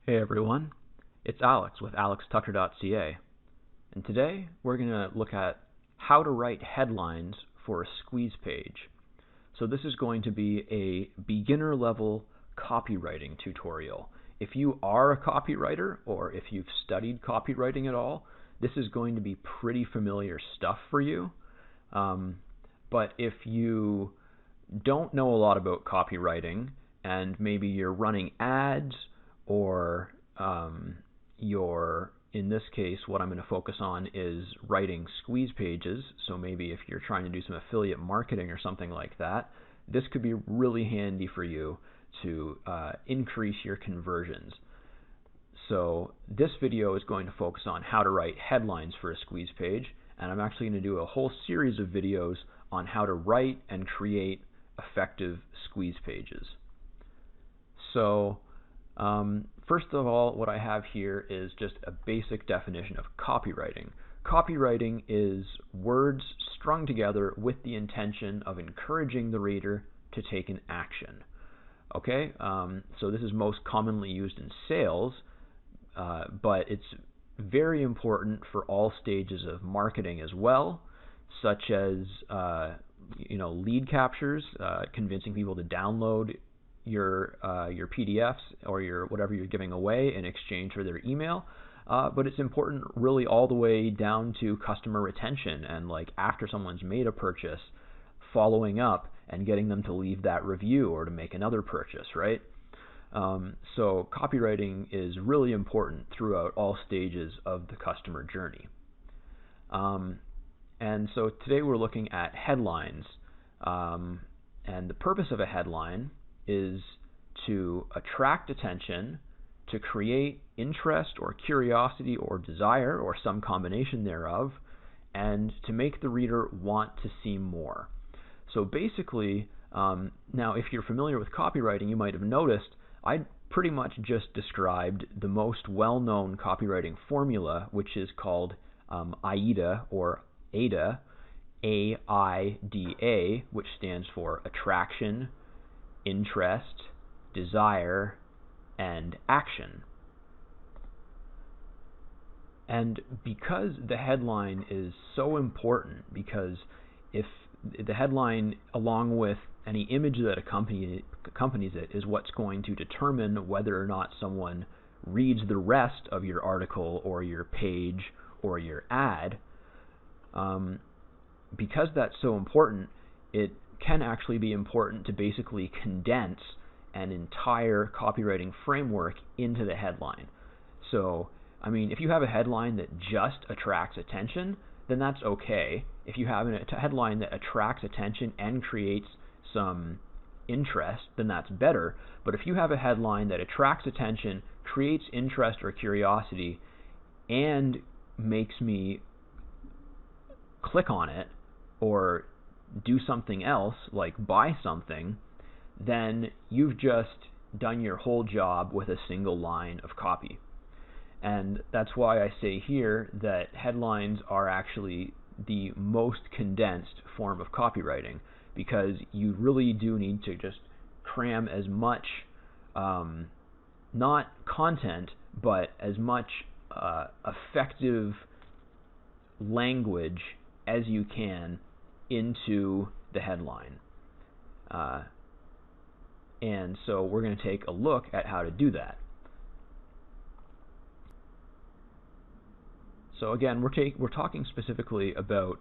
Hey everyone, it's Alex with alextucker.ca, and today we're going to look at how to write headlines for a squeeze page. So this is going to be a beginner level copywriting tutorial. If you are a copywriter or if you've studied copywriting at all, this is going to be pretty familiar stuff for you. But if you don't know a lot about copywriting and maybe you're running ads or in this case, what I'm going to focus on is writing squeeze pages. So maybe if you're trying to do some affiliate marketing or something like that, this could be really handy for you to increase your conversions. So this video is going to focus on how to write headlines for a squeeze page, and I'm actually going to do a whole series of videos on how to write and create effective squeeze pages. So first of all, what I have here is just a basic definition of copywriting. Copywriting is words strung together with the intention of encouraging the reader to take an action. Okay, so this is most commonly used in sales, but it's very important for all stages of marketing as well, such as lead captures, convincing people to download your PDFs or your whatever you're giving away in exchange for their email, but it's important really all the way down to customer retention and like after someone's made a purchase, following up and getting them to leave that review or to make another purchase, right? So copywriting is really important throughout all stages of the customer journey. And so today we're looking at headlines, and the purpose of a headline is to attract attention, to create interest or curiosity or desire or some combination thereof, and to make the reader want to see more. So basically, now if you're familiar with copywriting, you might have noticed I pretty much just described the most well-known copywriting formula, which is called AIDA or AIDA, A-I-D-A, which stands for attraction, interest, desire, and action. And because the headline is so important, because if the headline, along with any image that accompanies it, is what's going to determine whether or not someone reads the rest of your article or your page or your ad, because that's so important, it can actually be important to basically condense an entire copywriting framework into the headline. So, I mean, if you have a headline that just attracts attention, then that's okay. If you have a headline that attracts attention and creates some interest, then that's better. But if you have a headline that attracts attention, creates interest or curiosity, and makes me click on it or do something else, like buy something, then you've just done your whole job with a single line of copy. And that's why I say here that headlines are actually the most condensed form of copywriting, because you really do need to just cram as much, not content, but as much effective language as you can into the headline. And so we're going to take a look at how to do that. So again, we're talking specifically about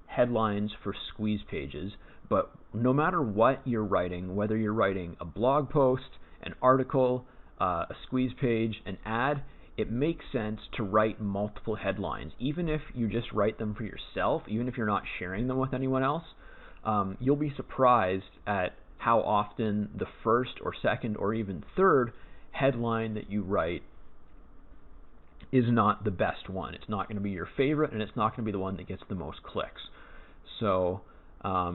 headlines for squeeze pages, but no matter what you're writing, whether you're writing a blog post, an article, a squeeze page, an ad, it makes sense to write multiple headlines. Even if you just write them for yourself, even if you're not sharing them with anyone else, you'll be surprised at how often the first or second or even third headline that you write is not the best one. It's not going to be your favorite, and it's not going to be the one that gets the most clicks. So a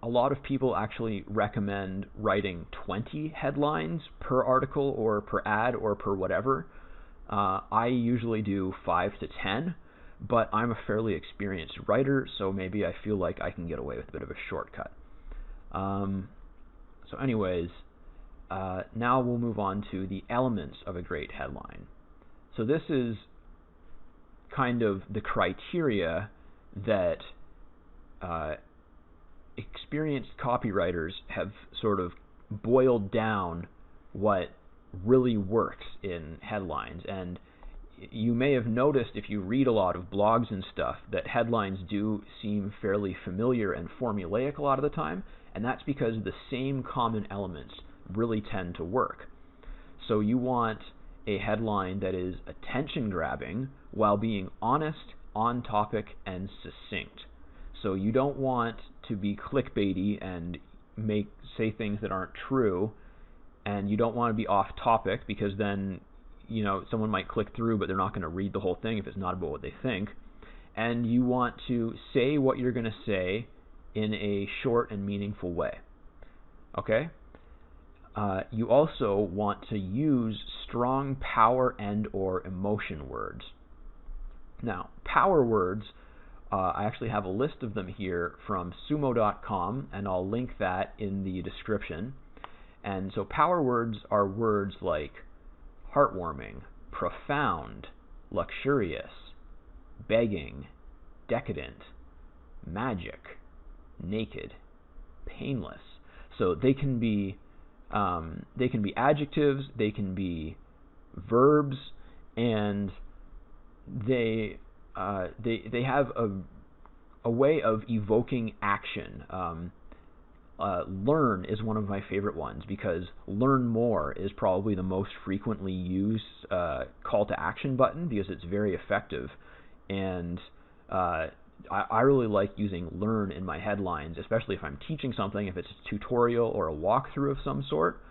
lot of people actually recommend writing 20 headlines per article or per ad or per whatever. I usually do 5 to 10, but I'm a fairly experienced writer, so maybe I feel like I can get away with a bit of a shortcut. So anyways, now we'll move on to the elements of a great headline. So this is kind of the criteria that experienced copywriters have sort of boiled down what really works in headlines. And you may have noticed, if you read a lot of blogs and stuff, that headlines do seem fairly familiar and formulaic a lot of the time, and that's because the same common elements really tend to work. So you want a headline that is attention-grabbing while being honest, on topic, and succinct. So you don't want to be clickbaity and say things that aren't true, and you don't want to be off topic, because then someone might click through, but they're not going to read the whole thing if it's not about what they think. And you want to say what you're going to say in a short and meaningful way. Okay? You also want to use strong power and or emotion words. Now, power words, I actually have a list of them here from sumo.com, and I'll link that in the description. And so power words are words like heartwarming, profound, luxurious, begging, decadent, magic, naked, painless. So they can be adjectives, they can be verbs, and they have a way of evoking action. Learn is one of my favorite ones, because learn more is probably the most frequently used call to action button, because it's very effective. And I really like using learn in my headlines, especially if I'm teaching something, if it's a tutorial or a walkthrough of some sort.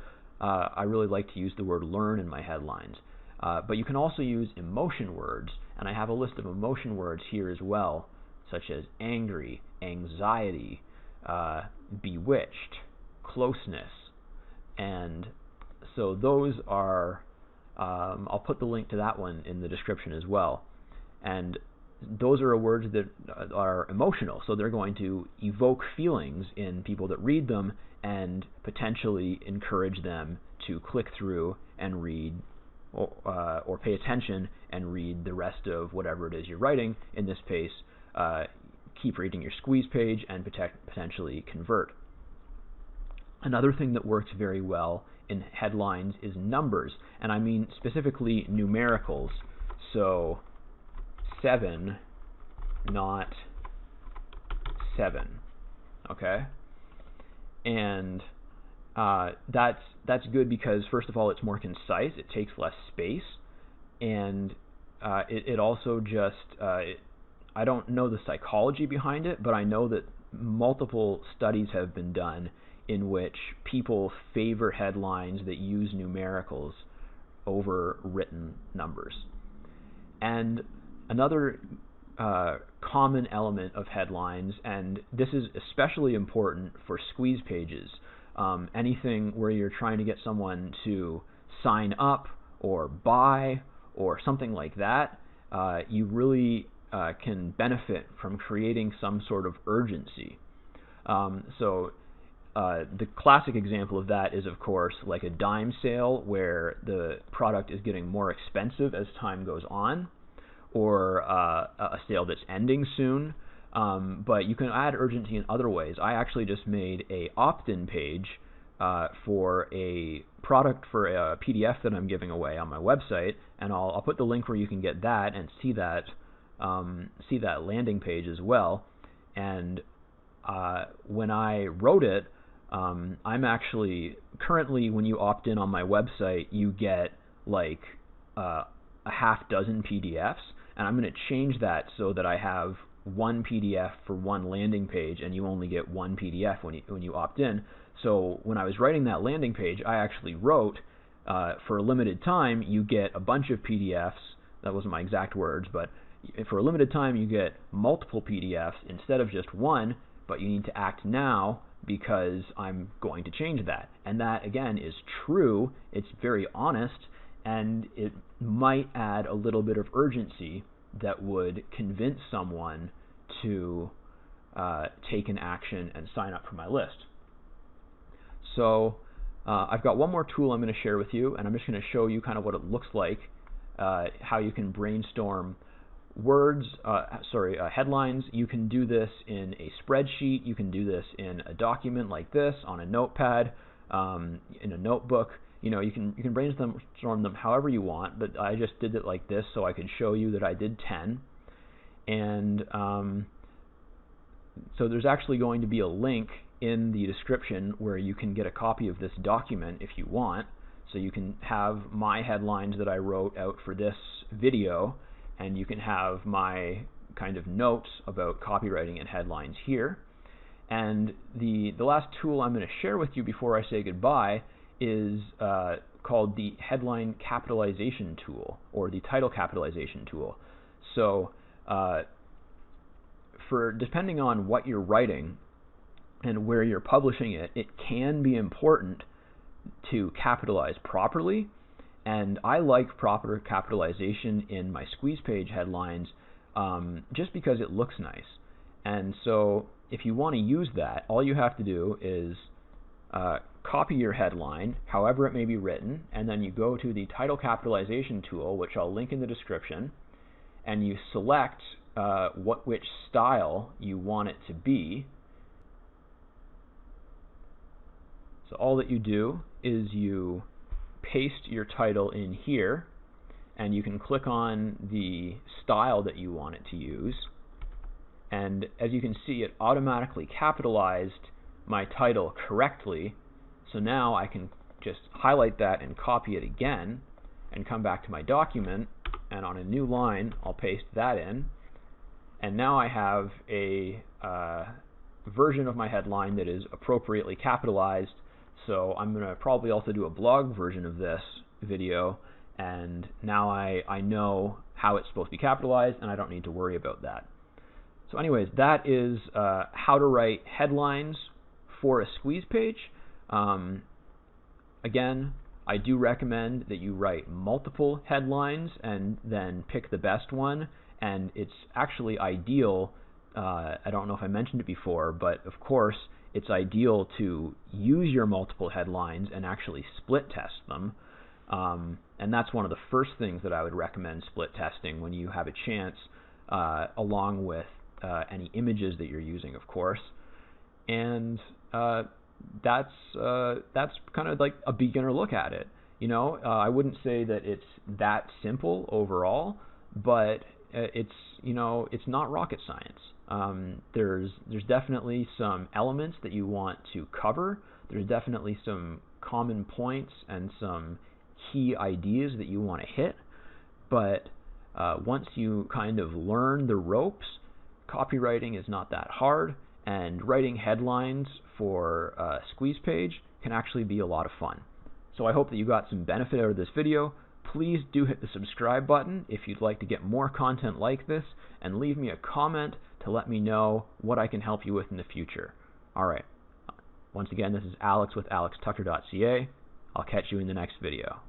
I really like to use the word learn in my headlines. But you can also use emotion words, and I have a list of emotion words here as well, such as angry, anxiety, bewitched, closeness. And so those are, I'll put the link to that one in the description as well. And those are words that are emotional, so they're going to evoke feelings in people that read them and potentially encourage them to click through and read or pay attention and read the rest of whatever it is you're writing. In this case, keep reading your squeeze page and potentially convert. Another thing that works very well in headlines is numbers, and I mean specifically numericals. So 7, not 7. Okay? And that's good because, first of all, it's more concise, it takes less space, and it also just, I don't know the psychology behind it, but I know that multiple studies have been done in which people favor headlines that use numericals over written numbers. And another common element of headlines, and this is especially important for squeeze pages, anything where you're trying to get someone to sign up or buy or something like that, you really can benefit from creating some sort of urgency. So the classic example of that is, of course, like a dime sale where the product is getting more expensive as time goes on, or a sale that's ending soon. But you can add urgency in other ways. I actually just made a opt-in page for a product for a PDF that I'm giving away on my website, and I'll put the link where you can get that and see that landing page as well. And when I wrote it, I'm actually currently, when you opt in on my website, you get like a half dozen PDFs, and I'm going to change that so that I have one PDF for one landing page, and you only get one PDF when you opt in. So when I was writing that landing page, I actually wrote, for a limited time, you get a bunch of PDFs. That wasn't my exact words, but for a limited time, you get multiple PDFs instead of just one, but you need to act now because I'm going to change that. And that, again, is true. It's very honest, and it might add a little bit of urgency that would convince someone to take an action and sign up for my list. So I've got one more tool I'm going to share with you, and I'm just going to show you kind of what it looks like, how you can brainstorm headlines. You can do this in a spreadsheet. You can do this in a document like this, on a notepad, in a notebook. You can brainstorm them however you want, but I just did it like this so I could show you that I did 10. And so there's actually going to be a link in the description where you can get a copy of this document if you want. So you can have my headlines that I wrote out for this video, and you can have my kind of notes about copywriting and headlines here. And the last tool I'm going to share with you before I say goodbye is called the headline capitalization tool, or the title capitalization tool. So depending on what you're writing and where you're publishing it, it can be important to capitalize properly. And I like proper capitalization in my squeeze page headlines just because it looks nice. And so if you want to use that, all you have to do is copy your headline, however it may be written, and then you go to the title capitalization tool, which I'll link in the description, and you select which style you want it to be. So all that you do is you paste your title in here, and you can click on the style that you want it to use. And as you can see, it automatically capitalized my title correctly. So now I can just highlight that and copy it again and come back to my document, and on a new line I'll paste that in. And now I have a version of my headline that is appropriately capitalized. So I'm going to probably also do a blog version of this video, and now I know how it's supposed to be capitalized, and I don't need to worry about that. So anyways, that is how to write headlines for a squeeze page. Again, I do recommend that you write multiple headlines and then pick the best one, and it's actually ideal, I don't know if I mentioned it before, but of course it's ideal to use your multiple headlines and actually split test them. And that's one of the first things that I would recommend split testing when you have a chance, along with any images that you're using, of course. And that's kind of like a beginner look at it. I wouldn't say that it's that simple overall, but it's not rocket science. There's definitely some elements that you want to cover. There's definitely some common points and some key ideas that you want to hit. But once you kind of learn the ropes, copywriting is not that hard, and writing headlines for a squeeze page can actually be a lot of fun. So I hope that you got some benefit out of this video. Please do hit the subscribe button if you'd like to get more content like this, and leave me a comment to let me know what I can help you with in the future. Alright, once again, this is Alex with alextucker.ca. I'll catch you in the next video.